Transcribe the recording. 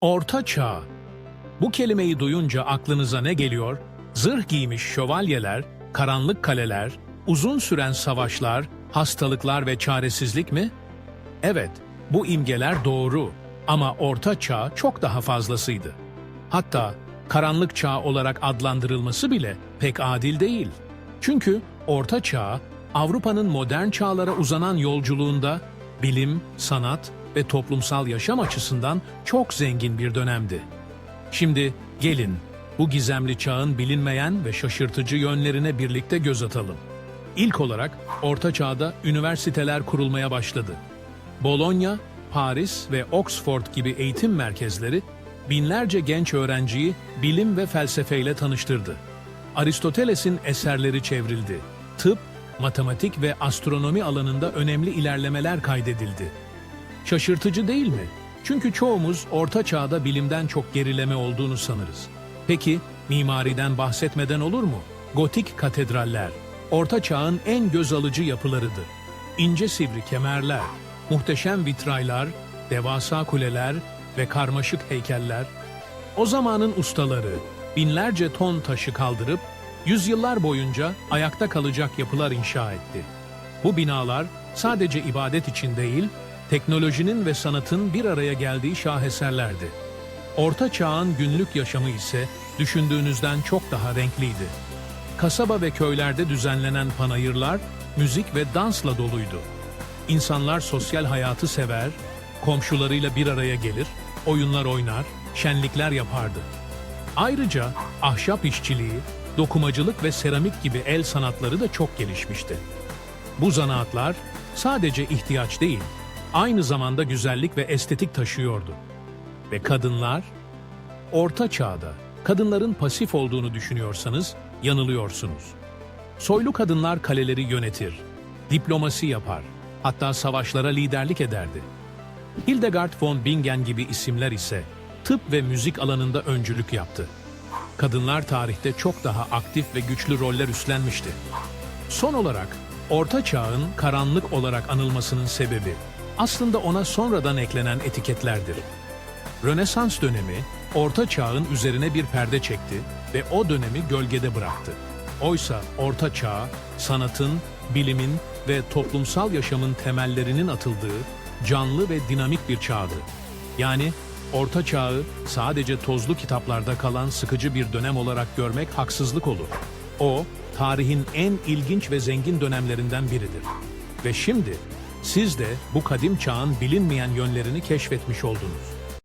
Orta Çağ. Bu kelimeyi duyunca aklınıza ne geliyor? Zırh giymiş şövalyeler, karanlık kaleler, uzun süren savaşlar, hastalıklar ve çaresizlik mi? Evet, bu imgeler doğru ama Orta Çağ çok daha fazlasıydı. Hatta Karanlık Çağ olarak adlandırılması bile pek adil değil. Çünkü Orta Çağ, Avrupa'nın modern çağlara uzanan yolculuğunda bilim, sanat ve toplumsal yaşam açısından çok zengin bir dönemdi. Şimdi gelin bu gizemli çağın bilinmeyen ve şaşırtıcı yönlerine birlikte göz atalım. İlk olarak Orta Çağ'da üniversiteler kurulmaya başladı. Bologna, Paris ve Oxford gibi eğitim merkezleri binlerce genç öğrenciyi bilim ve felsefeyle tanıştırdı. Aristoteles'in eserleri çevrildi. Tıp, matematik ve astronomi alanında önemli ilerlemeler kaydedildi. Şaşırtıcı değil mi? Çünkü çoğumuz Orta Çağ'da bilimden çok gerileme olduğunu sanırız. Peki, mimariden bahsetmeden olur mu? Gotik katedraller, Orta Çağ'ın en göz alıcı yapılarıdır. İnce sivri kemerler, muhteşem vitraylar, devasa kuleler ve karmaşık heykeller. O zamanın ustaları binlerce ton taşı kaldırıp yüzyıllar boyunca ayakta kalacak yapılar inşa etti. Bu binalar sadece ibadet için değil, teknolojinin ve sanatın bir araya geldiği şaheserlerdi. Orta Çağ'ın günlük yaşamı ise düşündüğünüzden çok daha renkliydi. Kasaba ve köylerde düzenlenen panayırlar, müzik ve dansla doluydu. İnsanlar sosyal hayatı sever, komşularıyla bir araya gelir, oyunlar oynar, şenlikler yapardı. Ayrıca ahşap işçiliği, dokumacılık ve seramik gibi el sanatları da çok gelişmişti. Bu zanaatlar sadece ihtiyaç değil, aynı zamanda güzellik ve estetik taşıyordu. Ve kadınlar, Orta Çağ'da kadınların pasif olduğunu düşünüyorsanız yanılıyorsunuz. Soylu kadınlar kaleleri yönetir, diplomasi yapar, hatta savaşlara liderlik ederdi. Hildegard von Bingen gibi isimler ise tıp ve müzik alanında öncülük yaptı. Kadınlar tarihte çok daha aktif ve güçlü roller üstlenmişti. Son olarak, Orta Çağ'ın karanlık olarak anılmasının sebebi aslında ona sonradan eklenen etiketlerdir. Rönesans dönemi, Orta Çağ'ın üzerine bir perde çekti ve o dönemi gölgede bıraktı. Oysa Orta Çağ, sanatın, bilimin ve toplumsal yaşamın temellerinin atıldığı canlı ve dinamik bir çağdı. Yani Orta Çağ'ı sadece tozlu kitaplarda kalan sıkıcı bir dönem olarak görmek haksızlık olur. O, tarihin en ilginç ve zengin dönemlerinden biridir. Ve şimdi siz de bu kadim çağın bilinmeyen yönlerini keşfetmiş oldunuz.